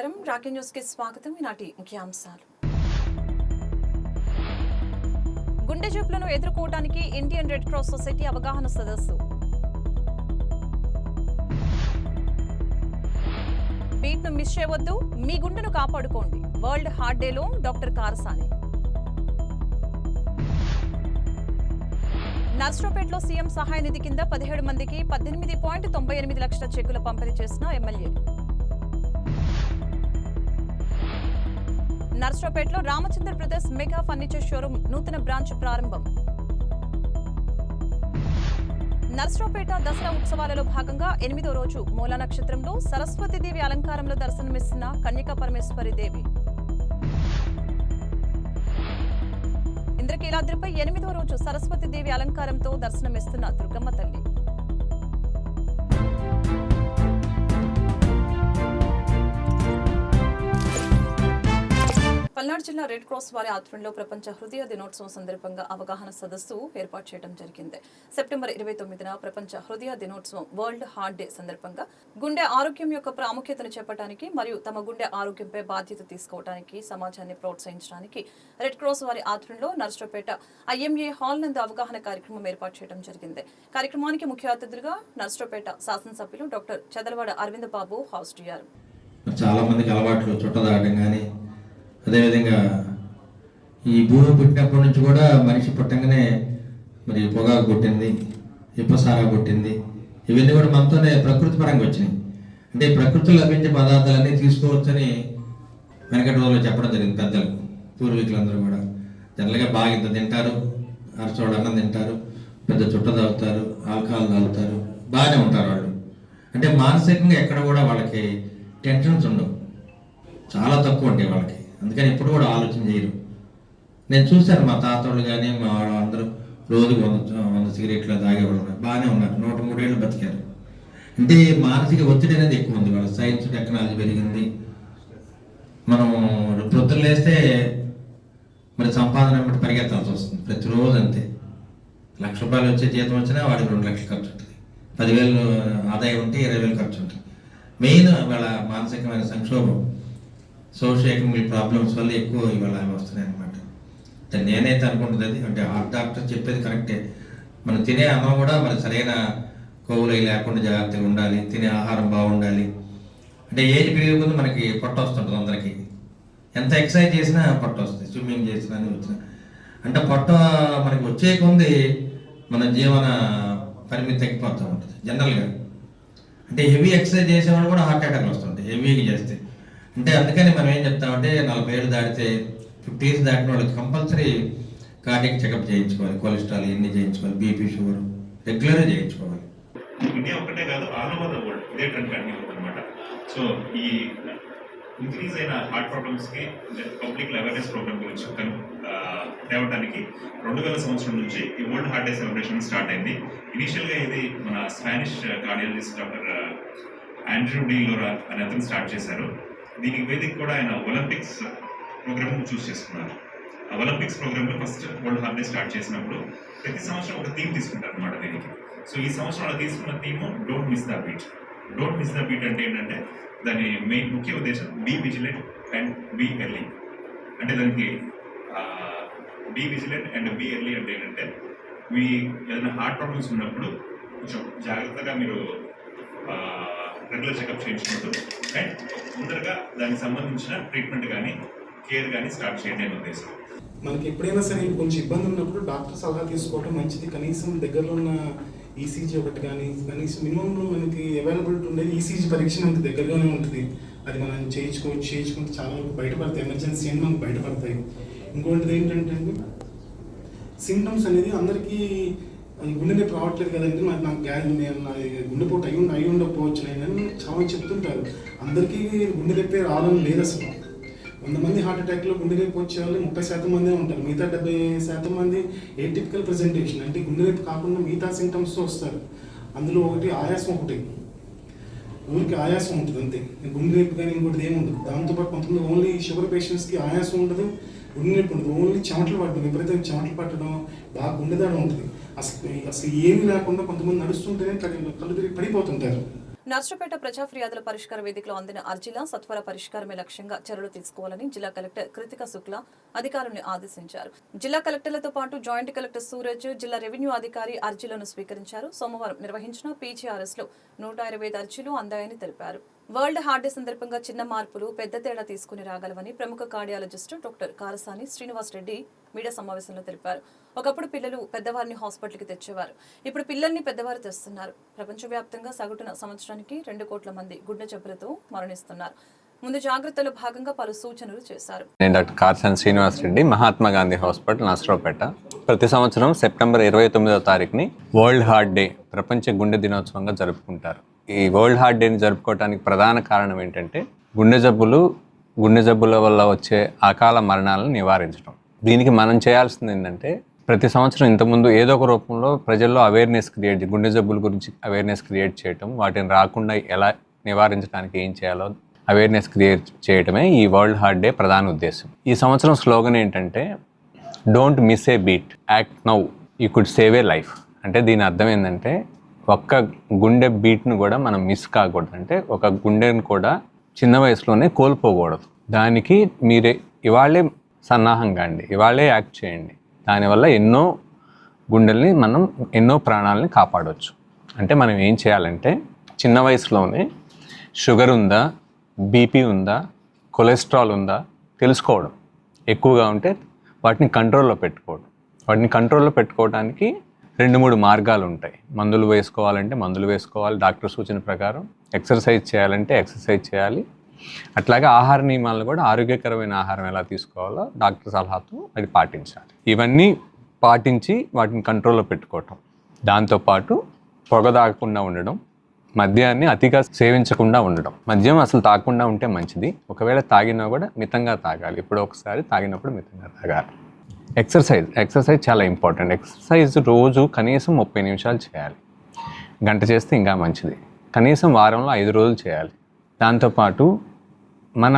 నమస్కారం. Rocky news కి స్వాగతం. ఈనాటి ముఖ్యాంశాలు. గుండె జబ్బులను ఎదుర్కోవడానికి ఇండియన్ రెడ్ క్రాస్ సొసైటీ అవగాహన సదస్సు. బీట్ ను మిస్ చేయవద్దు, మీ గుండెను కాపాడుకోండి. వరల్డ్ హార్ట్ డేలో డాక్టర్ కారసాని. నర్సరావుపేటలో సీఎం సహాయ నిధి కింద 17 మందికి 18.98 లక్షల చెక్కుల పంపిణీ చేసిన ఎమ్మెల్యే. నర్సరావుపేటలో Ramachandra brothers mega furniture showroom నూతన బ్రాంచ్ ప్రారంభం. నర్సరావుపేట దసరా ఉత్సవాలలో భాగంగా 8వ రోజు మూలా నక్షత్రంలో సరస్వతీదేవి అలంకారంలో దర్శనమిస్తున్న కన్యకా పరమేశ్వరి దేవి. ఇంద్రకీలాద్రిపై 8వ రోజు సరస్వతీదేవి అలంకారంతో దర్శనమిస్తున్న దుర్గమ్మ తల్లి. పల్నాడు జిల్లా రెడ్ క్రాస్ వారి ఆధ్వర్యంలో ప్రపంచ హృదయ దినోత్సవం సందర్భంగా అవగాహన సదస్సు ఏర్పాటు చేయడం జరిగింది. సెప్టెంబర్ 29న ప్రపంచ హృదయ దినోత్సవం వరల్డ్ హార్ట్ డే సందర్భంగా గుండె ఆరోగ్యం యొక్క ప్రాముఖ్యతను చెప్పడానికి మరియు తమ గుండె ఆరోగ్యంపై బాధ్యత తీసుకోవడానికి సమాజాన్ని ప్రోత్సహించడానికి రెడ్ క్రాస్ వారి ఆధ్వర్యంలో నర్సరావుపేట IMA హాల్ నందు అవగాహన కార్యక్రమం ఏర్పాటు చేయడం జరిగింది. కార్యక్రమానికి ముఖ్య అతిథులుగా నర్సరావుపేట శాసనసభ్యులు డాక్టర్ చదలవాడ అరవింద్ బాబు హాజరు అయ్యారు. చాలా మందికి అలవాట్లు చుట్టదాటం కానీ, అదేవిధంగా ఈ భూమి పుట్టినప్పటి నుంచి కూడా మనిషి పుట్టంగానే మరి పొగాకు పుట్టింది, ఇప్పసారా పుట్టింది, ఇవన్నీ కూడా మనతోనే ప్రకృతి పరంగా వచ్చినాయి. అంటే ప్రకృతిలో లభించే పదార్థాలన్నీ తీసుకోవచ్చని వెనకటి రోజుల్లో చెప్పడం జరిగింది పెద్దలు, పూర్వీకులందరూ కూడా. జనరల్గా బాగా ఇంత తింటారు, అరచోడు అన్నం తింటారు, పెద్ద చుట్ట తాగుతారు, ఆల్కహాల్ తాగుతారు, బాగానే ఉంటారు వాళ్ళు. అంటే మానసికంగా ఎక్కడ కూడా వాళ్ళకి టెన్షన్స్ ఉండవు, చాలా తక్కువ ఉంటాయి వాళ్ళకి. అందుకని ఎప్పుడు కూడా ఆలోచన చేయరు. నేను చూశాను మా తాతోళ్ళు కానీ మా అందరూ రోజు 100 సిగరెట్లు తాగేవాళ్ళు బాగానే ఉన్నారు, 103 ఏళ్ళు బతికారు. అంటే మానసిక ఒత్తిడి అనేది ఎక్కువ ఉంది వాళ్ళ. సైన్స్ టెక్నాలజీ పెరిగింది. మనం ప్రొద్దున లేస్తే మరి సంపాదన బట్టి పరిగెత్తాల్సి వస్తుంది ప్రతిరోజు. అంతే, ₹1,00,000 వచ్చే జీతం వచ్చినా వాడికి 2 లక్షలు ఖర్చు ఉంటుంది. 10,000 ఆదాయం ఉంటే 20,000 ఖర్చు ఉంటుంది. మెయిన్ వాళ్ళ మానసికమైన సంక్షోభం, సోషియో ఎకనామిక్ ప్రాబ్లమ్స్ వల్ల ఎక్కువ ఇవాళ వస్తున్నాయి అనమాట. నేనైతే అనుకుంటుంది అది, అంటే డాక్టర్ చెప్పేది కరెక్టే. మనం తినే అన్నం కూడా మరి సరైన కొవ్వులు లేకుండా జాగ్రత్తగా ఉండాలి, తినే ఆహారం బాగుండాలి. అంటే ఏజ్ పెరిగే ముందు మనకి పొట్ట వస్తుంటుంది అందరికీ. ఎంత ఎక్సర్సైజ్ చేసినా పొట్ట వస్తుంది, స్విమ్మింగ్ చేసినా వచ్చినా. అంటే పొట్ట మనకి వచ్చే కొంది మన జీవన పరిమితి తగ్గిపోతూ ఉంటుంది జనరల్గా. అంటే హెవీ ఎక్సర్సైజ్ చేసేవాళ్ళు కూడా హార్ట్ అటాక్లు వస్తుంటాయి హెవీగా చేస్తే. అంటే అందుకని మనం ఏం చెప్తామంటే 40 ఏళ్ళు దాటితే 50 ఇయర్స్ దాటిన వాళ్ళకి కంపల్సరీ కార్డియక్ చెకప్ చేయించుకోవాలి, కొలెస్ట్రాల్ ఇవన్నీ చేయించుకోవాలి, బీపీ షుగర్ రెగ్యులర్గా చేయించుకోవాలి. ఇండియా ఒకటే కాదు, ఆల్ ఓవర్ ద వరల్డ్ ఇదే ట్రెండ్ కంటిన్యూ అవుతుంది అనమాట. సో ఈ ఇంక్రీజ్ అయిన హార్ట్ ప్రాబ్లమ్స్కి పబ్లిక్ అవేర్నెస్ ప్రోగ్రామ్ గురించి తేవడానికి 2000 సంవత్సరం నుంచి ఈ world heart day celebration start అయింది. ఇనీషియల్గా ఇది మన Spanish cardiologist doctor Andrew de Lora అనే అతను స్టార్ట్ చేశారు. దీనికి వేదిక కూడా ఆయన ఒలింపిక్స్ ప్రోగ్రామ్ చూస్ చేసుకున్నారు. ఆ ఒలింపిక్స్ ప్రోగ్రామ్లో first world heart day start చేసినప్పుడు ప్రతి సంవత్సరం ఒక థీమ్ తీసుకుంటారు అనమాట దీనికి. సో ఈ సంవత్సరం అలా తీసుకున్న theme don't miss the beat. Don't miss the beat అంటే ఏంటంటే దాని మెయిన్ ముఖ్య ఉద్దేశం be vigilant and be early. అంటే దానికి be vigilant and be early అంటే ఏంటంటే మీ ఏదైనా హార్ట్ ప్రాబ్లమ్స్ ఉన్నప్పుడు కొంచెం జాగ్రత్తగా మీరు రెగ్యులర్ చెకప్ చేయించుకుంటూ అండ్ ముందరగా దానికి సంబంధించిన ట్రీట్మెంట్ కానీ కేర్ కానీ స్టార్ట్ చేయండి అనే ఉద్దేశం. మనకి ఎప్పుడైనా సరే కొంచెం ఇబ్బంది ఉన్నప్పుడు డాక్టర్ సలహా తీసుకోవడం మంచిది. కనీసం దగ్గరలో ఉన్న ECG ఒకటి కానీ, కనీసం మినిమంలో మనకి అవైలబిలిటీ ఉండేది ECG పరీక్ష మనకి దగ్గరలోనే ఉంటుంది. అది మనం చేయించుకుంటే చాలా బయటపడతాయి, ఎమర్జెన్సీ అని మనకు బయటపడతాయి. ఇంకోటిది ఏంటంటే సింటమ్స్ అనేది అందరికీ గుండె నొప్పి రావట్లేదు కదండి, నాకు గుండెపోటు అయి ఉండకపోవచ్చు అని చాలా చెప్తుంటారు. అందరికీ గుండె నొప్పి రావడం లేదు అసలు. 100 మంది హార్ట్ అటాక్లో గుండె నొప్పి వచ్చే వాళ్ళు 30% మందే ఉంటారు. మిగతా 70% మంది ఏటిపికల్ ప్రెజెంటేషన్, అంటే గుండె నొప్పి కాకుండా మిగతా సింటమ్స్తో వస్తారు. అందులో ఒకటి ఆయాసం, ఒకటి ఊరికి ఆయాసం ఉంటుంది అంతే, గుండె నొప్పి కానీ ఇంకోటి ఏముండదు. దాంతోపాటు కొంతమంది ఓన్లీ షుగర్ పేషెంట్స్కి ఆయాసం ఉండదు, గుండె నొప్పి ఉండదు, ఓన్లీ చెమటలు పట్టడం, విపరీతంగా చెమటలు పట్టడం, బాగా గుండెదాడం ఉంటుంది. అసలు ఏమీ లేకుండా కొంతమంది నడుస్తుంటేనే కళ్ళు తిరిగి పడిపోతుంటారు. నర్సరావుపేట ప్రజా ఫిర్యాదుల పరిష్కార వేదికలో అందిన అర్జీల సత్వర పరిష్కారమే లక్ష్యంగా చర్యలు తీసుకోవాలని జిల్లా కలెక్టర్ కృతికా శుక్లా అధికారులను ఆదేశించారు. జిల్లా కలెక్టర్లతో పాటు జాయింట్ కలెక్టర్ సూరజ్, జిల్లా రెవెన్యూ అధికారి అర్జీలను స్వీకరించారు. సోమవారం నిర్వహించిన పీజీఆర్ఎస్ లో 125 అర్జీలు అందాయని తెలిపారు. వరల్డ్ హార్ట్ డే సందర్భంగా చిన్న మార్పులు పెద్ద తేడా తీసుకుని రాగలవని ప్రముఖ cardiologist doctor Karasani Srinivas Reddy media సమావేశంలో తెలిపారు. ఒకప్పుడు పిల్లలు పెద్దవారిని హాస్పిటల్కి తెచ్చేవారు, ఇప్పుడు పిల్లల్ని పెద్దవారు తెస్తున్నారు. ప్రపంచవ్యాప్తంగా సగటున సంవత్సరానికి 2 కోట్ల మంది గుండె జబ్బులతో మరణిస్తున్నారు. ముందు జాగ్రత్తలో భాగంగా పలు సూచనలు చేశారు. నేను డాక్టర్ కారసాని శ్రీనివాస్ రెడ్డి, మహాత్మా గాంధీ హాస్పిటల్, నర్సరావుపేట. ప్రతి సంవత్సరం సెప్టెంబర్ 29వ తారీఖుని వరల్డ్ హార్ట్ డే, ప్రపంచ గుండె దినోత్సవంగా జరుపుకుంటారు. ఈ వరల్డ్ హార్ట్ డేని జరుపుకోవడానికి ప్రధాన కారణం ఏంటంటే గుండె జబ్బుల వల్ల వచ్చే అకాల మరణాలను నివారించడం. దీనికి మనం చేయాల్సింది ఏంటంటే ప్రతి సంవత్సరం ఇంతకుముందు ఏదో ఒక రూపంలో ప్రజల్లో గుండె జబ్బుల గురించి అవేర్నెస్ క్రియేట్ చేయటం, వాటిని రాకుండా ఎలా నివారించడానికి ఏం చేయాలో అవేర్నెస్ క్రియేట్ చేయడమే ఈ వరల్డ్ హార్ట్ డే ప్రధాన ఉద్దేశం. ఈ సంవత్సరం స్లోగన్ ఏంటంటే don't miss A beat, act now, you could save a life. అంటే దీని అర్థం ఏంటంటే ఒక్క గుండె బీట్ను కూడా మనం మిస్ కాకూడదు. అంటే ఒక గుండెను కూడా చిన్న వయసులోనే కోల్పోకూడదు. దానికి మీరే ఇవాళే సన్నాహంగా అండి, ఇవాళే యాక్ట్ చేయండి. దానివల్ల ఎన్నో గుండెల్ని మనం ఎన్నో ప్రాణాలని కాపాడవచ్చు. అంటే మనం ఏం చేయాలంటే చిన్న వయసులోనే షుగర్ ఉందా, బీపీ ఉందా, కొలెస్ట్రాల్ ఉందా తెలుసుకోవడం, ఎక్కువగా ఉంటే వాటిని కంట్రోల్లో పెట్టుకోవడం. వాటిని కంట్రోల్లో పెట్టుకోవడానికి 2-3 మార్గాలు ఉంటాయి. మందులు వేసుకోవాలంటే మందులు వేసుకోవాలి డాక్టర్ సూచన ప్రకారం, ఎక్సర్సైజ్ చేయాలంటే ఎక్సర్సైజ్ చేయాలి. అట్లాగే ఆహార నియమాలను కూడా ఆరోగ్యకరమైన ఆహారం ఎలా తీసుకోవాలో డాక్టర్ సలహాతో అది పాటించాలి. ఇవన్నీ పాటించి వాటిని కంట్రోల్లో పెట్టుకోవటం. దాంతోపాటు పొగ తాగకుండా ఉండడం, మద్యాన్ని అతిగా సేవించకుండా ఉండడం. మద్యం అసలు తాగకుండా ఉంటే మంచిది. ఒకవేళ తాగినా కూడా మితంగా తాగాలి. ఇప్పుడు ఒకసారి తాగినప్పుడు మితంగా తాగాలి. ఎక్సర్సైజ్ చాలా ఇంపార్టెంట్. ఎక్సర్సైజ్ రోజు కనీసం 30 నిమిషాలు చేయాలి. గంట చేస్తే ఇంకా మంచిది. కనీసం వారంలో 5 రోజులు చేయాలి. దాంతోపాటు మన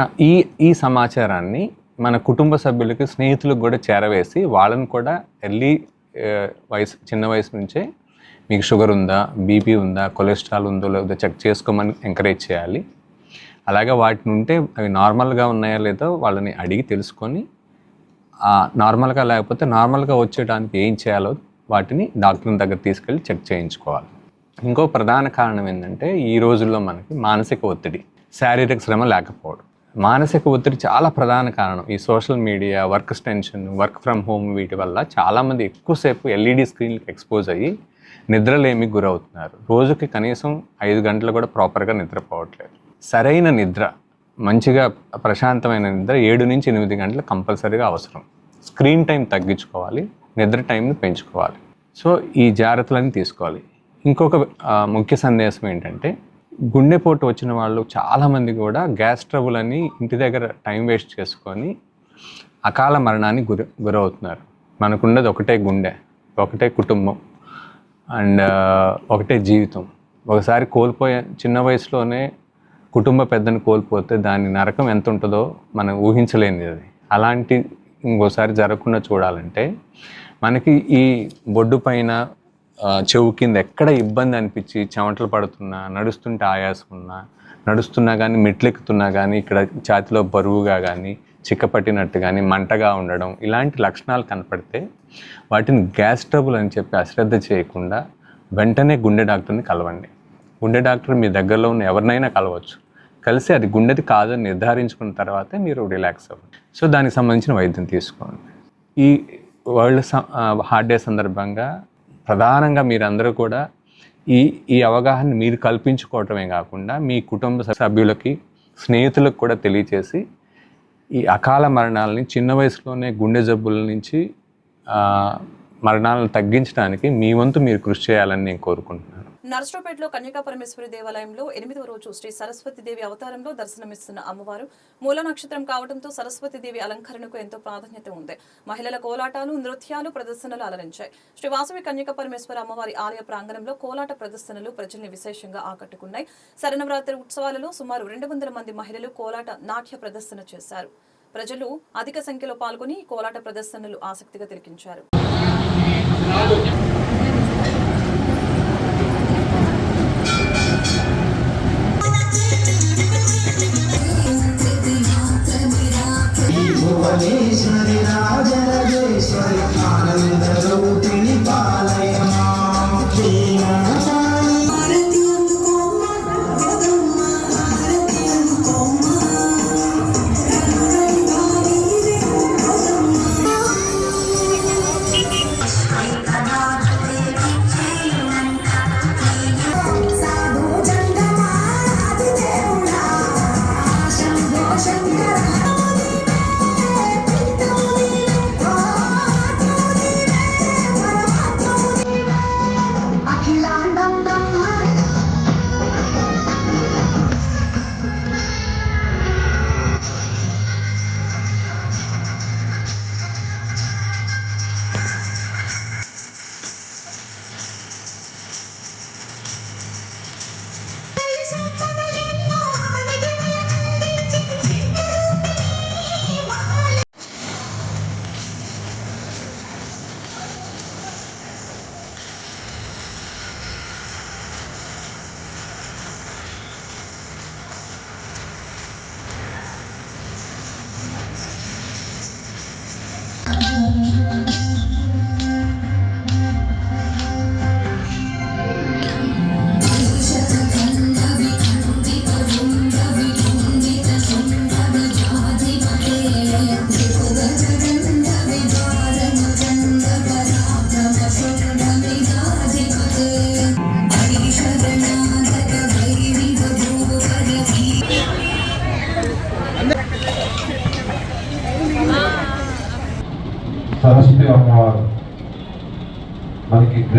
ఈ సమాచారాన్ని మన కుటుంబ సభ్యులకి, స్నేహితులకు కూడా చేరవేసి వాళ్ళని కూడా చిన్న వయసు నుంచే మీకు షుగర్ ఉందా, బీపీ ఉందా, కొలెస్ట్రాల్ ఉందో లేదో చెక్ చేసుకోమని ఎంకరేజ్ చేయాలి. అలాగే వాటిని ఉంటే అవి నార్మల్గా ఉన్నాయా లేదో వాళ్ళని అడిగి తెలుసుకొని, నార్మల్గా లేకపోతే నార్మల్గా వచ్చేయడానికి ఏం చేయాలో వాటిని డాక్టర్ దగ్గర తీసుకెళ్ళి చెక్ చేయించుకోవాలి. ఇంకో ప్రధాన కారణం ఏంటంటే ఈ రోజుల్లో మనకి మానసిక ఒత్తిడి, శారీరక శ్రమ లేకపోవడం. మానసిక ఒత్తిడి చాలా ప్రధాన కారణం. ఈ social media, work tension, work from home, వీటి వల్ల చాలామంది ఎక్కువసేపు ఎల్ఈడి స్క్రీన్కి ఎక్స్పోజ్ అయ్యి నిద్రలేమికి గురవుతున్నారు. రోజుకి కనీసం 5 గంటలు కూడా ప్రాపర్గా నిద్రపోవట్లేదు. సరైన నిద్ర, మంచిగా ప్రశాంతమైన నిద్ర 7 నుంచి 8 గంటలు కంపల్సరీగా అవసరం. స్క్రీన్ టైం తగ్గించుకోవాలి, నిద్ర టైంని పెంచుకోవాలి. సో ఈ జాగ్రత్తలన్నీ తీసుకోవాలి. ఇంకొక ముఖ్య సందేశం ఏంటంటే గుండెపోటు వచ్చిన వాళ్ళు చాలామంది కూడా గ్యాస్ ట్రబుల్ అని ఇంటి దగ్గర టైం వేస్ట్ చేసుకొని అకాల మరణానికి గురవుతున్నారు. మనకున్నది ఒకటే గుండె, ఒకటే కుటుంబం అండ్ ఒకటే జీవితం. ఒకసారి చిన్న వయసులోనే కుటుంబ పెద్దను కోల్పోతే దాని నరకం ఎంత ఉంటుందో మనం ఊహించలేనిది అది. అలాంటి ఇంకోసారి జరగకుండా చూడాలంటే మనకి ఈ బొడ్డు పైన, చెవు కింద ఎక్కడ ఇబ్బంది అనిపించి చెమటలు పడుతున్నా, నడుస్తుంటే ఆయాసం ఉన్నా, నడుస్తున్నా కానీ మెట్లెక్కుతున్నా కానీ ఇక్కడ ఛాతిలో బరువుగా కానీ, చిక్కపట్టినట్టు కానీ, మంటగా ఉండడం, ఇలాంటి లక్షణాలు కనపడితే వాటిని గ్యాస్ ట్రబుల్ అని చెప్పి అశ్రద్ధ చేయకుండా వెంటనే గుండె డాక్టర్ని కలవండి. గుండె డాక్టర్ మీ దగ్గరలో ఉన్న ఎవరినైనా కలవచ్చు. కలిసి అది గుండెది కాదని నిర్ధారించుకున్న తర్వాతే మీరు రిలాక్స్ అవ్వండి. సో దానికి సంబంధించిన వైద్యం తీసుకోండి. ఈ వరల్డ్ హార్ట్ డే సందర్భంగా ప్రధానంగా మీరందరూ కూడా ఈ అవగాహన మీరు కల్పించుకోవటమే కాకుండా మీ కుటుంబ సభ్యులకి, స్నేహితులకు కూడా తెలియచేసి ఈ అకాల మరణాలని, చిన్న వయసులోనే గుండె జబ్బుల నుంచి మరణాలను తగ్గించడానికి మీ వంతు మీరు కృషి చేయాలని నేను కోరుకుంటున్నాను. నర్సరావుపేటలో కన్యకా పరమేశ్వరి దేవాలయంలో 8వ రోజు శ్రీ సరస్వతీదేవి అవతారంలో దర్శనమిస్తున్న అమ్మవారు మూల నక్షత్రం కావడంతో సరస్వతీదేవి అలంకరణకు ఎంతో ప్రాధాన్యత ఉంది. మహిళల కోలాటాలు, నృత్యాలు, ప్రదర్శనలు అలరించాయి. శ్రీ వాసవి కన్యకా పరమేశ్వర అమ్మవారి ఆలయ ప్రాంగణంలో కోలాట ప్రదర్శనలు ప్రజల్ని విశేషంగా ఆకట్టుకున్నాయి. శరన్నవరాత్రి ఉత్సవాలలో సుమారు 200 మంది మహిళలు కోలాట నాట్య ప్రదర్శన చేశారు. ప్రజలు అధిక సంఖ్యలో పాల్గొని కోలాట ప్రదర్శనలు ఆసక్తిగా తిలకించారు.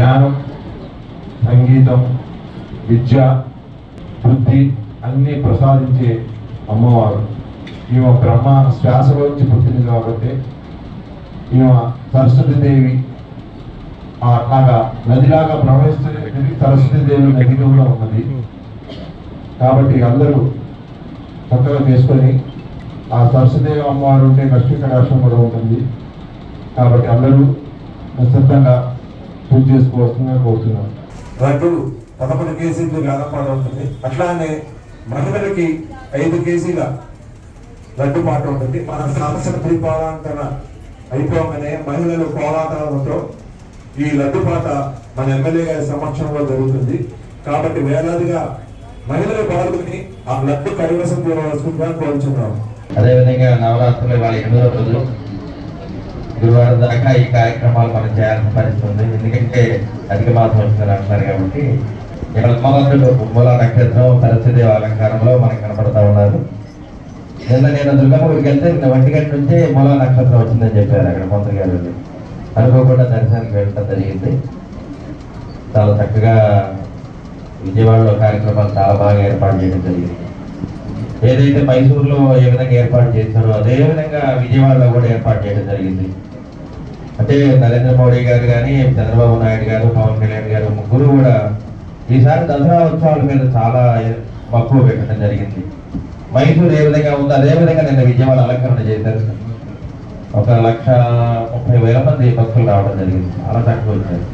జ్ఞానం, సంగీతం, విద్య, బుద్ధి అన్నీ ప్రసాదించే అమ్మవారు. ఈమె బ్రహ్మ శ్వాసలోంచి పుట్టింది కాబట్టి ఈమె సరస్వతీదేవి అట్లాగా నదిలాగా ప్రవహిస్తుంది. సరస్వతీదేవి నది కూడా ఉన్నది కాబట్టి అందరూ చక్కగా చేసుకొని ఆ సరస్వతీదేవి అమ్మవారు ఉంటే లక్ష్మీ కటాక్షం కూడా ఉంటుంది. కాబట్టి అందరూ నిశ్శబ్దంగా పూజ చేసుకోవాల్సిందిగా కోరుతున్నాను. లడ్డు 11 కేజీలు వేలంపాట ఉంటుంది. అట్లానే మహిళలకి 5 కేజీల లడ్డు పాట ఉంటుంది. మన సంవత్సర దీపాలంకరణ అయిపోగానే మహిళలు కోలాటాలతో ఈ లడ్డు పాట మన ఎమ్మెల్యే గారి సమక్షంలో జరుగుతుంది. కాబట్టి వేలాదిగా మహిళలు పాల్గొని ఆ లడ్డు కైవసం చేయవలసిందిగా కోరుచున్నాం. అదేవిధంగా నవరాత్రులు వాళ్ళ 8వ రోజు గురువారం దాకా ఈ కార్యక్రమాలు మనం చేయాల్సిన పరిస్థితి ఉంది. ఎందుకంటే అధిక మాసం వస్తున్నారు అంటున్నారు కాబట్టి ఇక్కడ అమ్మవారులు మూలా నక్షత్రం సరస్వతి అలంకారంలో మనకు కనపడతా ఉన్నారు. నేను దుర్గమ్మ గుడికి వెళ్తే 1 గంట నుంచే మూలా నక్షత్రం వచ్చిందని చెప్పారు. అక్కడ మంత్రి గారు అనుకోకుండా దర్శనానికి వెళ్ళడం జరిగింది. చాలా చక్కగా విజయవాడలో కార్యక్రమాలు చాలా బాగా ఏర్పాటు చేయడం జరిగింది. ఏదైతే మైసూరులో ఏ విధంగా ఏర్పాటు చేశారో అదే విధంగా విజయవాడలో కూడా ఏర్పాటు చేయడం జరిగింది. అంటే నరేంద్ర మోడీ గారు కానీ, చంద్రబాబు నాయుడు గారు, పవన్ కళ్యాణ్ గారు ముగ్గురు కూడా ఈసారి దసరా ఉత్సవాల మీద చాలా మక్కువ పెట్టడం జరిగింది. మైసూరు ఏ విధంగా ఉందో అదే విధంగా నిన్న విజయవాడ అలంకరణ చేశారు. 1,30,000 మంది భక్తులు రావడం జరిగింది. చాలా చక్కగా వచ్చారు.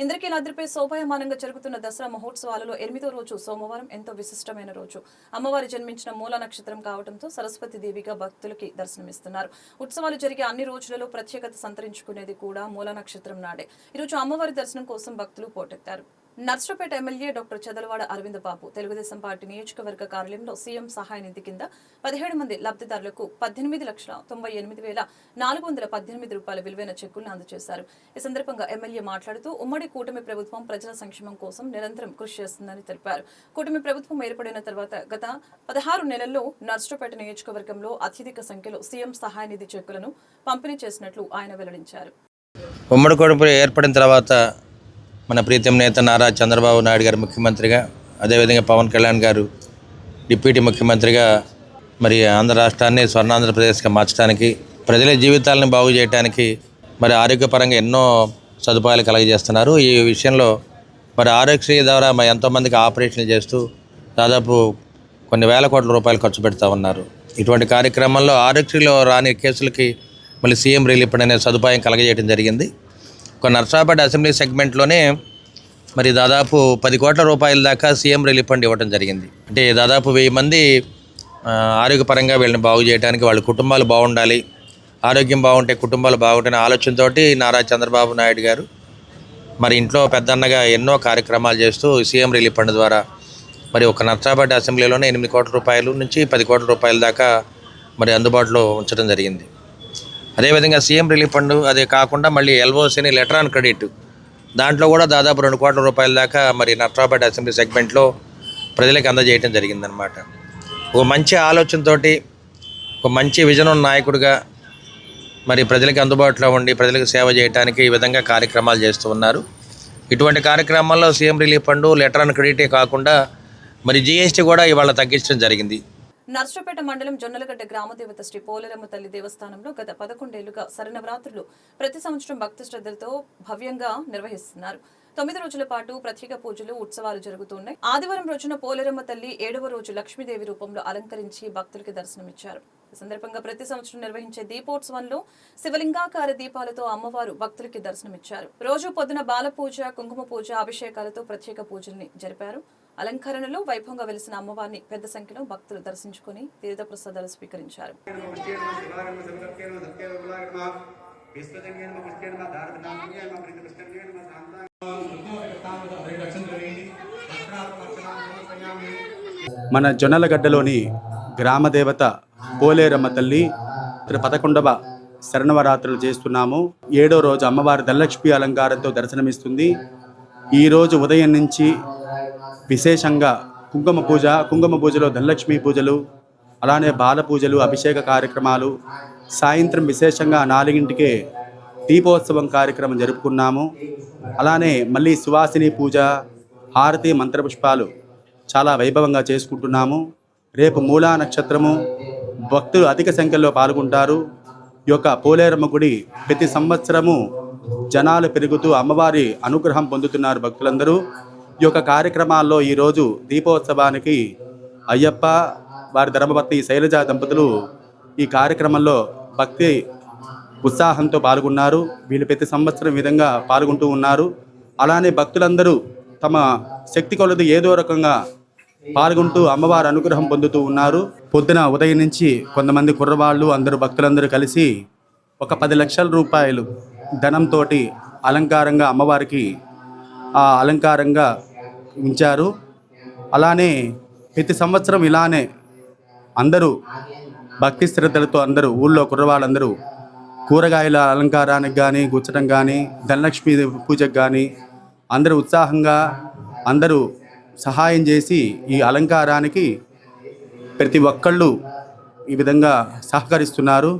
ఇంద్రకీలాద్రిపై శోభాయమానంగా జరుగుతున్న దసరా మహోత్సవాలలో 8వ రోజు సోమవారం ఎంతో విశిష్టమైన రోజు. అమ్మవారి జన్మించిన మూల నక్షత్రం కావడంతో సరస్వతి దేవిగా భక్తులకి దర్శనమిస్తున్నారు. ఉత్సవాలు జరిగే అన్ని రోజులలో ప్రత్యేకత సంతరించుకునేది కూడా మూల నక్షత్రం నాడే. ఈరోజు అమ్మవారి దర్శనం కోసం భక్తులు పోటెత్తారు. నర్సరావుపేట ఎమ్మెల్యే డాక్టర్ చదలవాడ అరవింద్ బాబు తెలుగుదేశం పార్టీ నియోజకవర్గ కార్యాలయంలో సీఎం సహాయ నిధి కింద 17 మంది లబ్ధిదారులకు 18,98,418 రూపాయల విలువైన చెక్కులను అందజేశారు. ఈ సందర్భంగా ఎమ్మెల్యే మాట్లాడుతూ ఉమ్మడి కూటమి ప్రభుత్వం ప్రజల సంక్షేమం కోసం నిరంతరం కృషి చేస్తుందని తెలిపారు. కూటమి ప్రభుత్వం ఏర్పడిన తర్వాత గత 16 నెలల్లో నర్సరావుపేట నియోజకవర్గంలో అత్యధిక సంఖ్యలో సీఎం సహాయ నిధి చెక్కులను పంపిణీ చేసినట్లు ఆయన వెల్లడించారు. ఉమ్మడి కూటమి ఏర్పడిన తర్వాత మన ప్రీతం నేత నారా చంద్రబాబు నాయుడు గారు ముఖ్యమంత్రిగా, అదేవిధంగా పవన్ కళ్యాణ్ గారు డిప్యూటీ ముఖ్యమంత్రిగా మరి ఆంధ్ర రాష్ట్రాన్ని స్వర్ణాంధ్రప్రదేశ్గా మార్చడానికి, ప్రజల జీవితాలను బాగు చేయడానికి మరి ఆరోగ్యపరంగా ఎన్నో సదుపాయాలు కలగజేస్తున్నారు. ఈ విషయంలో మరి ఆరోగ్యశ్రీ ద్వారా మరి ఎంతోమందికి ఆపరేషన్లు చేస్తూ దాదాపు కొన్ని వేల కోట్ల రూపాయలు ఖర్చు పెడతా ఉన్నారు. ఇటువంటి కార్యక్రమంలో ఆరోగ్యశ్రీలో రాని కేసులకి మళ్ళీ సీఎం రిలీఫ్ అనే సదుపాయం కలగజేయడం జరిగింది. ఒక నర్సరావుపేట అసెంబ్లీ సెగ్మెంట్లోనే మరి దాదాపు 10 కోట్ల రూపాయల దాకా సీఎం రిలీఫ్ ఫండ్ ఇవ్వడం జరిగింది. అంటే దాదాపు 1000 మంది ఆరోగ్యపరంగా వీళ్ళని బాగు చేయడానికి, వాళ్ళ కుటుంబాలు బాగుండాలి, ఆరోగ్యం బాగుంటే కుటుంబాలు బాగుంటాయనే ఆలోచనతోటి నారా చంద్రబాబు నాయుడు గారు మరి ఇంట్లో పెద్దన్నగా ఎన్నో కార్యక్రమాలు చేస్తూ సీఎం రిలీఫ్ ఫండ్ ద్వారా మరి ఒక నర్సరావుపేట అసెంబ్లీలోనే 8 కోట్ల రూపాయల నుంచి 10 కోట్ల రూపాయల దాకా మరి అందుబాటులో ఉంచడం జరిగింది. అదేవిధంగా సీఎం రిలీఫ్ ఫండ్ అదే కాకుండా మళ్ళీ ఎల్ఓసిని లెటర్ ఆన్ క్రెడిట్ దాంట్లో కూడా దాదాపు 2 కోట్ల రూపాయల దాకా మరి నర్సరావుపేట అసెంబ్లీ సెగ్మెంట్లో ప్రజలకు అందజేయడం జరిగిందనమాట. ఒక మంచి ఆలోచనతోటి, ఒక మంచి విజన్ ఉన్న నాయకుడిగా మరి ప్రజలకు అందుబాటులో ఉండి ప్రజలకు సేవ చేయడానికి ఈ విధంగా కార్యక్రమాలు చేస్తూ ఉన్నారు. ఇటువంటి కార్యక్రమాల్లో CM relief fund, letter on క్రెడిటే కాకుండా మరి జీఎస్టీ కూడా ఇవాళ తగ్గించడం జరిగింది. నర్సరావుపేట మండలం జొన్నలగడ్డ గ్రామదేవత శ్రీ పోలేరమ్మ తల్లి దేవస్థానంలో గత 11 ఏళ్లుగా శరన్నవరాత్రులు ప్రతి సంవత్సరం భక్తి శ్రద్ధలతో భవ్యంగా నిర్వహిస్తున్నారు. 9 రోజుల పాటు ప్రత్యేక పూజలు, ఉత్సవాలు జరుగుతున్నాయి. ఆదివారం రోజున పోలేరమ్మ తల్లి 7వ రోజు లక్ష్మీదేవి రూపంలో అలంకరించి భక్తులకి దర్శనమిచ్చారు. ఈ సందర్భంగా ప్రతి సంవత్సరం నిర్వహించే దీపోత్సవంలో శివలింగాకార దీపాలతో అమ్మవారు భక్తులకి దర్శనమిచ్చారు. రోజు పొద్దున బాల పూజ, కుంకుమ పూజ, అభిషేకాలతో ప్రత్యేక పూజల్ని జరిపారు. అలంకరణలో వైభవంగా వెలిసిన అమ్మవారిని పెద్ద సంఖ్యలో భక్తులు దర్శించుకుని తీర్థ ప్రసాదాలు స్వీకరించారు. మన జొన్నలగడ్డలోని గ్రామదేవత పోలేరమ్మ తల్లి 11వ శరణవరాత్రులు చేస్తున్నాము. 7వ రోజు అమ్మవారి ధనలక్ష్మి అలంకారంతో దర్శనమిస్తుంది. ఈరోజు ఉదయం నుంచి విశేషంగా కుంకుమ పూజలో ధనలక్ష్మి పూజలు, అలానే బాల పూజలు, అభిషేక కార్యక్రమాలు, సాయంత్రం విశేషంగా 4 గంటలకే దీపోత్సవం కార్యక్రమం జరుపుకున్నాము. అలానే మళ్ళీ సువాసిని పూజ, హారతి, మంత్రపుష్పాలు చాలా వైభవంగా చేసుకుంటున్నాము. రేపు మూలా నక్షత్రము, భక్తులు అధిక సంఖ్యలో పాల్గొంటారు. ఈ యొక్క పోలేరమ్మ గుడి ప్రతి సంవత్సరము జనాలు పెరుగుతూ అమ్మవారి అనుగ్రహం పొందుతున్నారు భక్తులందరూ. ఈ యొక్క కార్యక్రమాల్లో ఈరోజు దీపోత్సవానికి అయ్యప్ప వారి ధర్మపత్ని శైలజ దంపతులు ఈ కార్యక్రమంలో భక్తి ఉత్సాహంతో పాల్గొన్నారు. వీళ్ళు ప్రతి సంవత్సరం ఈ విధంగా పాల్గొంటూ ఉన్నారు. అలానే భక్తులందరూ తమ శక్తి కొలది ఏదో రకంగా పాల్గొంటూ అమ్మవారి అనుగ్రహం పొందుతూ ఉన్నారు. పొద్దున ఉదయం నుంచి కొంతమంది కుర్రవాళ్ళు అందరూ భక్తులందరూ కలిసి ఒక 10 లక్షల రూపాయలు ధనంతో అలంకారంగా అమ్మవారికి అలంకారంగా ఉంచారు. అలానే ప్రతి సంవత్సరం ఇలానే అందరూ భక్తి శ్రద్ధలతో అందరూ ఊళ్ళో కుర్రవాళ్ళందరూ కూరగాయల అలంకారానికి కానీ, గుచ్చడం కానీ, ధనలక్ష్మి పూజకు కానీ అందరూ ఉత్సాహంగా అందరూ సహాయం చేసి ఈ అలంకారానికి ప్రతి ఒక్కళ్ళు ఈ విధంగా సహకరిస్తున్నారు.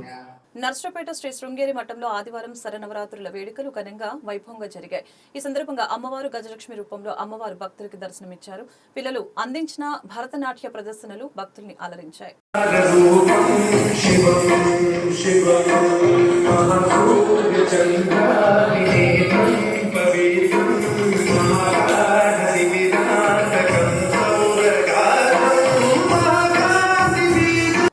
నర్సరావుపేట శ్రీ శృంగేరి మఠంలో ఆదివారం శరన్నవరాత్రుల వేడుకలు ఘనంగా వైభవంగా జరిగాయి. ఈ సందర్భంగా అమ్మవారు గజలక్ష్మి రూపంలో అమ్మవారు భక్తులకు దర్శనమిచ్చారు. పిల్లలు అందించిన భరతనాట్య ప్రదర్శనలు భక్తుల్ని అలరించాయి.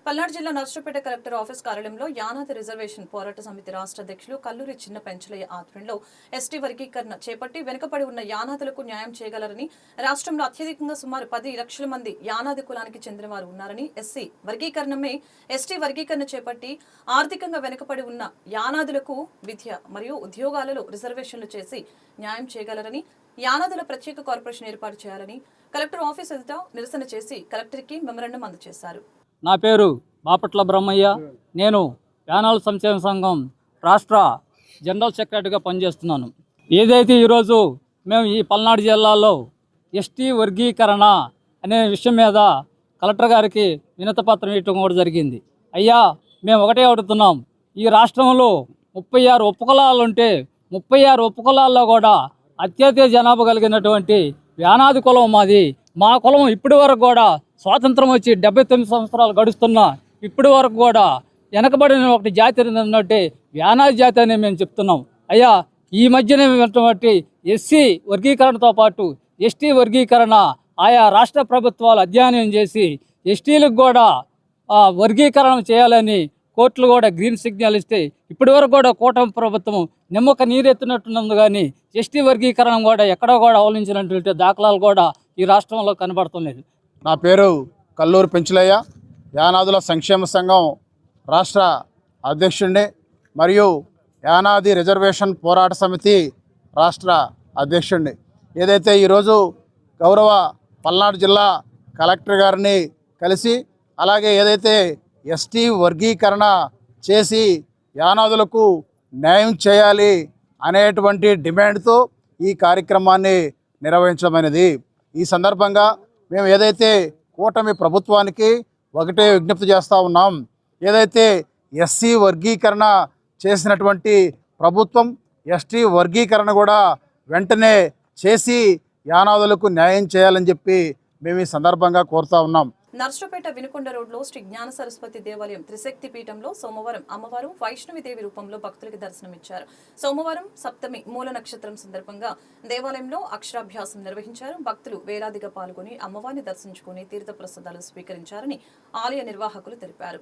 పల్నాడు జిల్లా నర్సరావుపేట కలెక్టర్ ఆఫీస్ కార్యాలయంలో యానాది రిజర్వేషన్ పోరాట సమితి రాష్ట్ర అధ్యక్షులు కల్లూరి చిన్న పెంచలయ్య ఆధ్వర్యంలో ఎస్టీ వర్గీకరణ చేపట్టి వెనుకబడి ఉన్న యానాదులకు న్యాయం చేయగలరని, రాష్ట్రంలో అత్యధికంగా సుమారు 10 లక్షల మంది యానాది కులానికి చెందిన వారు ఉన్నారని, ఎస్సీ వర్గీకరణమే ఎస్టీ వర్గీకరణ చేపట్టి ఆర్థికంగా వెనుకబడి ఉన్న యానాదులకు విద్య మరియు ఉద్యోగాలలో రిజర్వేషన్లు చేసి న్యాయం చేయగలరని, యానాదుల ప్రత్యేక కార్పొరేషన్ ఏర్పాటు చేయాలని కలెక్టర్ ఆఫీస్ ఎదుట నిరసన చేసి కలెక్టర్కి మెమరాండం అందజేశారు. నా పేరు బాపట్ల బ్రహ్మయ్య. నేను యానాల సంక్షేమ సంఘం రాష్ట్ర జనరల్ సెక్రటరీగా పనిచేస్తున్నాను. ఏదైతే ఈరోజు మేము ఈ పల్నాడు జిల్లాలో ఎస్టీ వర్గీకరణ అనే విషయం మీద కలెక్టర్ గారికి వినతిపత్రం ఇవ్వడం కూడా జరిగింది. అయ్యా, మేము ఒకటే అడుగుతున్నాం, ఈ రాష్ట్రంలో 36 ఉపకులాలు ఉంటే 36 ఉపకులాల్లో కూడా అత్యధిక జనాభా కలిగినటువంటి యానాది కులం మాది. మా కులం ఇప్పటి వరకు కూడా స్వాతంత్రం వచ్చి 79 సంవత్సరాలు గడుస్తున్నా ఇప్పటి వరకు కూడా వెనకబడిన ఒకటి జాతి ఉన్నట్టు యానాది జాతి అని మేము చెప్తున్నాం. అయ్యా, ఈ మధ్యన ఉన్నటువంటి ఎస్సీ వర్గీకరణతో పాటు ఎస్టీ వర్గీకరణ ఆయా రాష్ట్ర ప్రభుత్వాలు అధ్యయనం చేసి ఎస్టీలకు కూడా వర్గీకరణ చేయాలని కోర్టులు కూడా గ్రీన్ సిగ్నల్ ఇస్తే ఇప్పటి వరకు కూడా కూటమి ప్రభుత్వం నిమ్మక నీరెత్తినట్టున్నది. కానీ ఎస్టీ వర్గీకరణ కూడా ఎక్కడా కూడా అవలంబించినటువంటి దాఖలాలు కూడా ఈ రాష్ట్రంలో కనబడుతున్నది. నా పేరు కల్లూరి పెంచలయ్య, యానాదుల సంక్షేమ సంఘం రాష్ట్ర అధ్యక్షుడిని మరియు యానాది రిజర్వేషన్ పోరాట సమితి రాష్ట్ర అధ్యక్షుడిని. ఏదైతే ఈరోజు గౌరవ పల్నాడు జిల్లా కలెక్టర్ గారిని కలిసి అలాగే ఏదైతే ఎస్టీ వర్గీకరణ చేసి యానాదులకు న్యాయం చేయాలి అనేటువంటి డిమాండ్తో ఈ కార్యక్రమాన్ని నిర్వహించడమైనది. ఈ సందర్భంగా మేము ఏదైతే కూటమి ప్రభుత్వానికి ఒకటే విజ్ఞప్తి చేస్తూ ఉన్నాం, ఏదైతే ఎస్సీ వర్గీకరణ చేసినటువంటి ప్రభుత్వం ఎస్టీ వర్గీకరణ కూడా వెంటనే చేసి యానాదులకు న్యాయం చేయాలని చెప్పి మేము ఈ సందర్భంగా కోరుతా ఉన్నాం. నర్సరావుపేట వినుకొండ రోడ్లో శ్రీ జ్ఞాన సరస్వతి దేవాలయం త్రిశక్తి పీఠంలో సోమవారం అమ్మవారు వైష్ణవిదేవి రూపంలో భక్తులకు దర్శనమిచ్చారు. సోమవారం సప్తమి మూల నక్షత్రం సందర్భంగా దేవాలయంలో అక్షరాభ్యాసం నిర్వహించారు. భక్తులు వేలాదిగా పాల్గొని అమ్మవారిని దర్శించుకుని తీర్థ ప్రసాదాలు స్వీకరించారని ఆలయ నిర్వాహకులు తెలిపారు.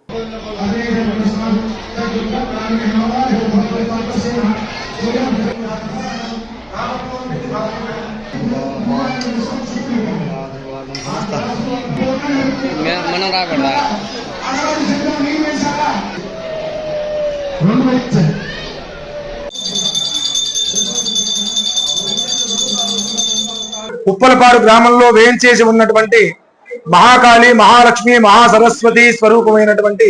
మనం రాకూడదా? ఉప్పలపాడు గ్రామంలో వేంచేసి ఉన్నటువంటి మహాకాళి, మహాలక్ష్మి, మహాసరస్వతి స్వరూపమైనటువంటి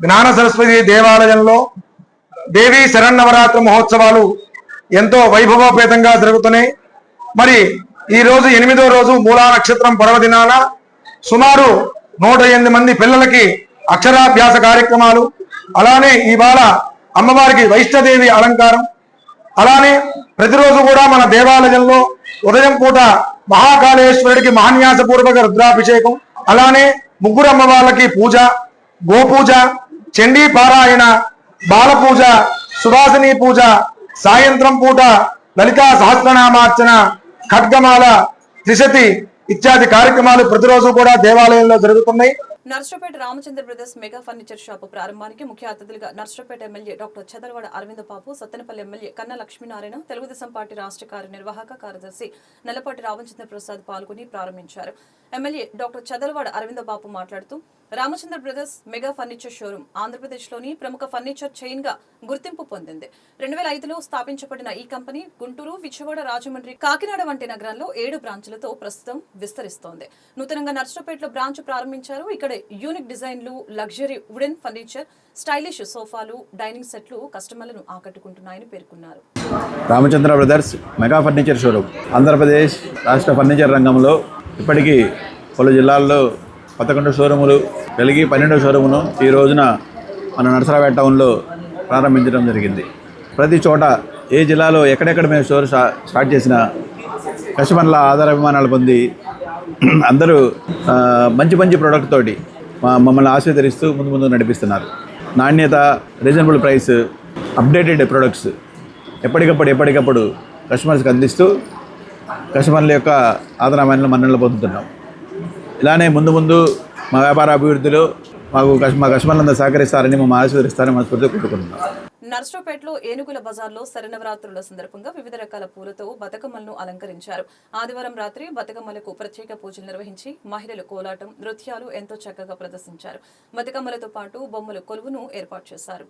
జ్ఞాన సరస్వతి దేవాలయంలో దేవీ శరన్నవరాత్రి మహోత్సవాలు ఎంతో వైభవోపేతంగా జరుగుతున్నాయి. మరి ఈ రోజు 8వ రోజు మూలా నక్షత్రం పర్వదినాన సుమారు 108 మంది పిల్లలకి అక్షరాభ్యాస కార్యక్రమాలు, అలానే ఇవాళ అమ్మవారికి వైష్ణదేవి అలంకారం. అలానే ప్రతిరోజు కూడా మన దేవాలయంలో ఉదయం పూట మహాకాళేశ్వరుడికి మహాన్యాసపూర్వక రుద్రాభిషేకం, అలానే ముగ్గురు అమ్మవార్లకి పూజ, గోపూజ, చండీ పారాయణ, బాలపూజ, సువాసిని పూజ, సాయంత్రం పూట లలితా సహస్రనామార్చన, ఖడ్గమాల, త్రిశతి ఇత్యాది కార్యక్రమాలు ప్రతిరోజు కూడా దేవాలయంలో జరుగుతున్నాయి. Narasaraopet Ramachandra brothers mega furniture shop ప్రారంభానికి ముఖ్య అతిథులుగా నర్సరావుపేట ఎమ్మెల్యే డాక్టర్ చదలవాడ అరవింద్ బాబు, సత్తెనపల్లి ఎమ్మెల్యే కన్నా లక్ష్మీనారాయణ, తెలుగుదేశం పార్టీ రాష్ట్ర కార్యనిర్వాహక కార్యదర్శి నల్లపాటి రామచంద్ర ప్రసాద్ పాల్గొని ప్రారంభించారు. ఎమ్మెల్యే డాక్టర్ చదలవాడ అరవింద్ బాబు మాట్లాడుతూ Ramachandra brothers mega furniture showroom ఆంధ్రప్రదేశ్లోని ప్రముఖ ఫర్నిచర్ చైన్ గా గుర్తింపు పొందింది. 2005లో స్థాపించబడిన ఈ కంపెనీ గుంటూరు, విజయవాడ, రాజమండ్రి, కాకినాడ వంటి నగరాల్లో 7 బ్రాంచ్లతో ప్రస్తుతం విస్తరిస్తోంది. నూతనంగా నర్సరావుపేటలో బ్రాంచ్ ప్రారంభించారు. ఇక్కడ యూనిక్ డిజైన్లు, లగ్జరీ వుడెన్ ఫర్నిచర్, స్టైలిష్ సోఫాలు, డైనింగ్ సెట్లు కస్టమర్లను ఆకట్టుకుంటున్నాయని పేర్కొన్నారు. Ramachandra brothers mega furniture showroom Andhra Pradesh రాష్ట్ర ఫర్నిచర్ రంగంలో ఇప్పటికీ పలు జిల్లాల్లో 11 షోరూములు కలిగి 12వ షోరూమును ఈ రోజున మన నర్సరావుపేట టౌన్లో ప్రారంభించడం జరిగింది. ప్రతి చోట ఏ జిల్లాలో ఎక్కడెక్కడ మేము స్టోర్ స్టార్ట్ చేసిన కస్టమర్ల ఆదరాభిమానాలు పొంది అందరూ మంచి మంచి ప్రోడక్ట్ తోటి మమ్మల్ని ఆశీర్వదిస్తూ ముందు నడిపిస్తున్నారు. నాణ్యత, రీజనబుల్ ప్రైస్, అప్డేటెడ్ ప్రొడక్ట్స్ ఎప్పటికప్పుడు కస్టమర్స్కి అందిస్తూ కస్టమర్ల యొక్క ఆదరాభిమానాలు మన్ననలు పొందుతున్నాం. ఇలానే ముందు మా వ్యాపార అభివృద్ధిలో మా కస్టమర్లందరూ సహకరిస్తారని మమ్మల్ని ఆశీర్వదిస్తారని మనస్ఫూర్తిగా కోరుకుంటున్నాం. నర్సరావుపేటలో ఏనుగుల బజార్లో శరన్నవరాత్రుల సందర్భంగా వివిధ రకాల పూలతో బతుకమ్మలను అలంకరించారు. ఆదివారం రాత్రి బతుకమ్మలకు ప్రత్యేక పూజలు నిర్వహించి మహిళలు కోలాటం, నృత్యాలు ఎంతో చక్కగా ప్రదర్శించారు. బతుకమ్మలతో పాటు బొమ్మల కొలువును ఏర్పాటు చేశారు.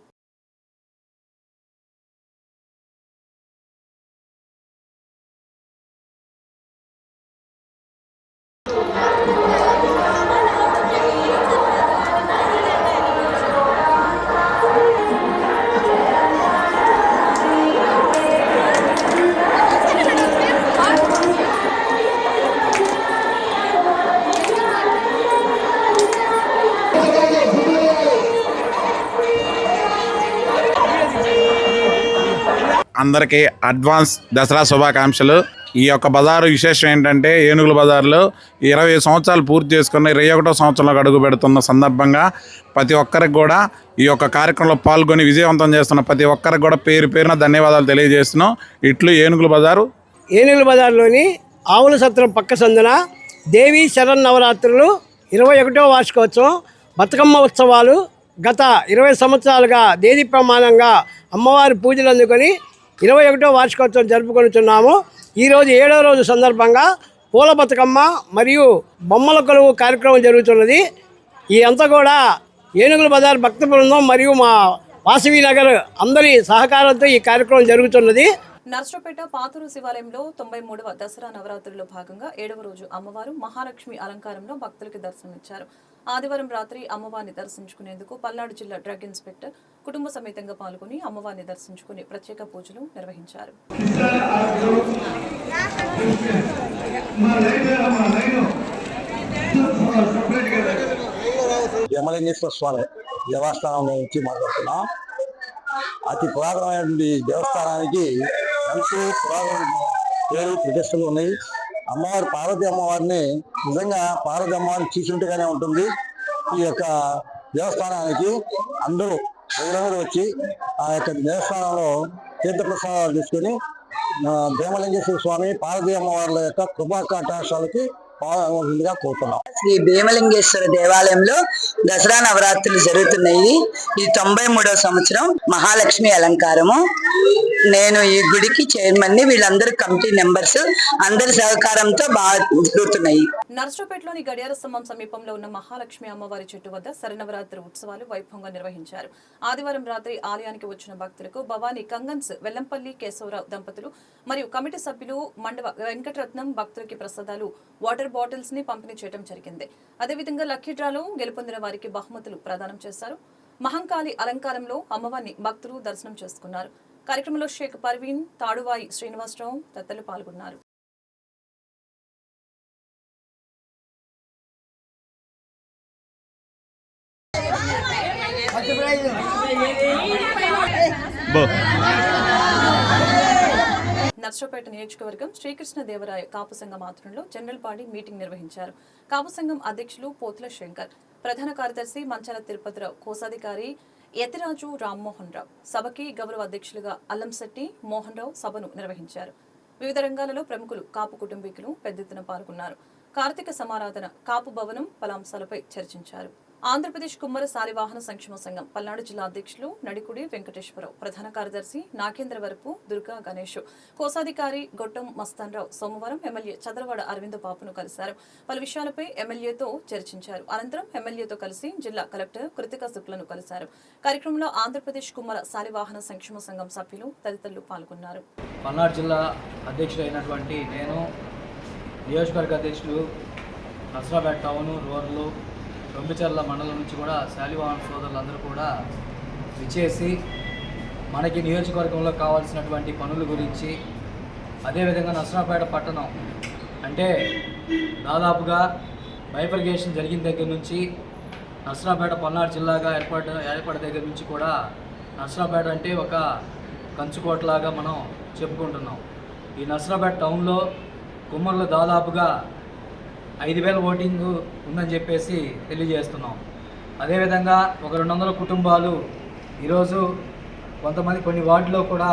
అందరికీ అడ్వాన్స్ దసరా శుభాకాంక్షలు. ఈ యొక్క బజారు విశేషం ఏంటంటే ఏనుగుల బజార్లో 20 సంవత్సరాలు పూర్తి చేసుకుని 21వ సంవత్సరంలోకి అడుగు పెడుతున్న సందర్భంగా ప్రతి ఒక్కరికి కూడా ఈ యొక్క కార్యక్రమంలో పాల్గొని విజయవంతం చేస్తున్న ప్రతి ఒక్కరికి కూడా పేరున ధన్యవాదాలు తెలియజేస్తున్నాం. ఇట్లు ఏనుగుల బజారు. ఏనుగుల బజార్లోని ఆవుల సత్రం పక్క సందున దేవీ శరన్నవరాత్రులు 21వ వార్షికోత్సవం బతుకమ్మ ఉత్సవాలు గత 20 సంవత్సరాలుగా దేదీ ప్రమాణంగా అమ్మవారి పూజలు అందుకొని 21వ వార్షికోత్సవం జరుపుకొనుచున్నాము. ఈరోజు 7వ రోజు సందర్భంగా పూల బతుకమ్మ మరియు బొమ్మల కొలువు కార్యక్రమం జరుగుతున్నది. ఈ అంతా కూడా ఏనుగుల బజార్ భక్త బృందం మరియు మా వాసవి నగర్ అందరి సహకారంతో ఈ కార్యక్రమం జరుగుతున్నది. నర్సరావుపేట పాతూరు శివాలయంలో 93వ దసరా నవరాత్రుల్లో భాగంగా 7వ రోజు అమ్మవారు మహాలక్ష్మి అలంకారంలో భక్తులకు దర్శనమిచ్చారు. ఆదివారం రాత్రి అమ్మవారిని దర్శించుకునేందుకు పల్నాడు జిల్లా డ్రగ్ ఇన్స్పెక్టర్ కుటుంబ సమేతంగా పాల్గొని అమ్మవారిని దర్శించుకుని ప్రత్యేక పూజలు నిర్వహించారు. యమలింగేశ్వర స్వామి దేవస్థానం నుంచి మాట్లాడుతున్నాం. అతి పురాతనమైనటువంటి దేవస్థానానికి ఎంతో పురాతన పేరు ప్రతిష్టలు ఉన్నాయి. అమ్మవారి పార్వతీ అమ్మవారిని నిజంగా పార్వతీ అమ్మవారిని చూసుంటేగానే ఉంటుంది. ఈ యొక్క దేవస్థానానికి అందరూ ప్రజలందరూ వచ్చి ఆ యొక్క దేవస్థానంలో తీర్థప్రసాదాలు తీసుకొని భీమలింగేశ్వర స్వామి పార్వతీ అమ్మవార్ల యొక్క కృపా కటాక్షాలకి కోరుతున్నాం. శ్రీ భీమలింగేశ్వర దేవాలయంలో దసరా నవరాత్రులు జరుగుతున్నాయి. ఈ 93వ సంవత్సరం మహాలక్ష్మి అలంకారము. నేను ఈ గుడికి చైర్మన్ ని. వీళ్ళందరూ కమిటీ మెంబర్స్ అందరి సహకారంతో బాగా జరుగుతున్నాయి. నర్సరావుపేటలోని గడియార స్తంభం సమీపంలో ఉన్న మహాలక్ష్మి అమ్మవారి చెట్టు వద్ద శరన్నవరాత్రి ఉత్సవాలు వైభవంగా నిర్వహించారు. ఆదివారం రాత్రి ఆలయానికి వచ్చిన భక్తులకు భవానీ కంగన్స్, వెల్లంపల్లి కేశవరావు దంపతులు మరియు కమిటీ సభ్యులు మండవ వెంకటరత్నం భక్తులకి ప్రసాదాలు, వాటర్ బాటిల్స్ ని పంపిణీ చేయడం జరిగింది. అదేవిధంగా లక్కీ డ్రాలో గెలుపొందిన వారికి బహుమతులు ప్రదానం చేశారు. మహంకాళి అలంకారంలో అమ్మవారిని భక్తులు దర్శనం చేసుకున్నారు. కార్యక్రమంలో షేక్ పర్వీన్, తాడువాయి శ్రీనివాసరావు తదితరులు పాల్గొన్నారు. నర్సరావుపేట నియోజకవర్గం శ్రీకృష్ణదేవరాయ కాపు సంఘం ఆధ్వర్యంలో జనరల్ బాడీ మీటింగ్ నిర్వహించారు. కాపు సంఘం అధ్యక్షులు పోతుల శంకర్, ప్రధాన కార్యదర్శి మంచాల తిరుపతిరావు, కోశాధికారి యతిరాజు రామ్మోహన్ రావు, సభకి గౌరవ అధ్యక్షులుగా అల్లంశెట్టి మోహన్ రావు సభను నిర్వహించారు. వివిధ రంగాలలో ప్రముఖులు, కాపు కుటుంబీకులు పెద్ద ఎత్తున పాల్గొన్నారు. కార్తీక సమారాధన, కాపు భవనం పలు అంశాలపై చర్చించారు. ఆంధ్రప్రదేశ్ కుమ్మర శాలివాహన సంక్షేమ సంఘం పల్నాడు జిల్లా అధ్యక్షులు నడికుడి వెంకటేశ్వరరావు, ప్రధాన కార్యదర్శి నాగేంద్రవరపు దుర్గా గణేష్, కోశాధికారి గొట్టం మస్తాన్రావు సోమవారం ఎమ్మెల్యే చదరవాడ అరవింద్ బాపును కలిశారు. పలు విషయాలపై ఎమ్మెల్యేతో చర్చించారు. అనంతరం ఎమ్మెల్యేతో కలిసి జిల్లా కలెక్టర్ కృతికా శుక్లను కలిశారు. కార్యక్రమంలో ఆంధ్రప్రదేశ్ కుమ్మర శాలివాహన సంక్షేమ సంఘం సభ్యులు తదితరులు పాల్గొన్నారు. పల్నాడు జిల్లా అధ్యక్షుడైనటువంటి నేను, నియోజకవర్గ అధ్యక్షులు నర్సరావుపేట టౌన్, రూరల్, రొంపిచెర్ల మండలం నుంచి కూడా శాలివాహన సోదరులందరూ కూడా విచ్చేసి మనకి నియోజకవర్గంలో కావాల్సినటువంటి పనుల గురించి, అదేవిధంగా నర్సరావుపేట పట్టణం అంటే దాదాపుగా బైఫర్గేషన్ జరిగిన దగ్గర నుంచి నర్సరావుపేట పల్నాడు జిల్లాగా ఏర్పడ దగ్గర నుంచి కూడా నర్సరావుపేట అంటే ఒక కంచుకోటలాగా మనం చెప్పుకుంటున్నాం. ఈ నర్సరావుపేట టౌన్లో కుమ్మర్లు దాదాపుగా 5,000 ఓటింగ్ ఉందని చెప్పేసి తెలియజేస్తున్నాం. అదేవిధంగా ఒక 200 కుటుంబాలు ఈరోజు కొంతమంది కొన్ని వార్డులో కూడా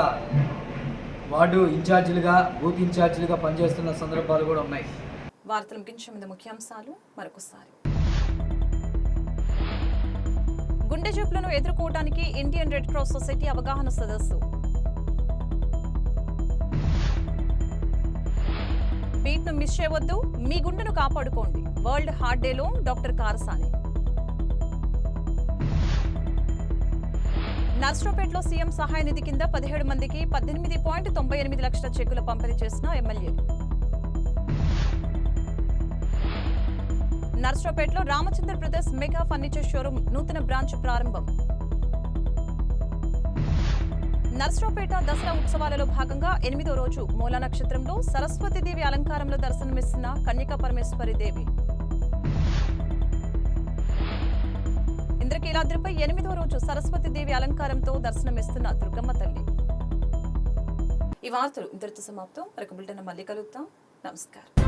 వార్డు ఇన్ఛార్జీలుగా, బూత్ ఇన్ఛార్జీలుగా పనిచేస్తున్న సందర్భాలు కూడా ఉన్నాయి. వార్తలు ముగించే ముందు ముఖ్యాంశాలు మరొకసారి. గుండె జబ్బులను ఎదుర్కోవడానికి ఇండియన్ రెడ్ క్రాస్ సొసైటీ అవగాహన సదస్సు. బీట్ను మిస్ చేయవద్దు, మీ గుండెను కాపాడుకోండి. వరల్డ్ హార్ట్ డేలో డాక్టర్ కారసాని. నర్సరావుపేటలో సీఎం సహాయ నిధి కింద 17 మందికి 18.98 లక్షల చెక్కుల పంపిణీ చేసిన ఎమ్మెల్యే. నర్సరావుపేటలో Ramachandra brothers mega furniture showroom నూతన బ్రాంచ్ ప్రారంభం. నర్సరావుపేట దసరా ఉత్సవాలలో భాగంగా 8వ రోజు మూలా నక్షత్రంలో సరస్వతీదేవి అలంకారంలో దర్శనమిస్తున్న కన్యకా పరమేశ్వరి దేవి. ఇంద్రకీలాద్రిపై 8వ రోజు సరస్వతీదేవి అలంకారంతో దర్శనమిస్తున్న దుర్గమ్మ తల్లి. ఈ వార్తలు ఇంతటితో సమాప్తం. మరొక బులెటిన్ మళ్ళీ కలుద్దాం. నమస్కారం.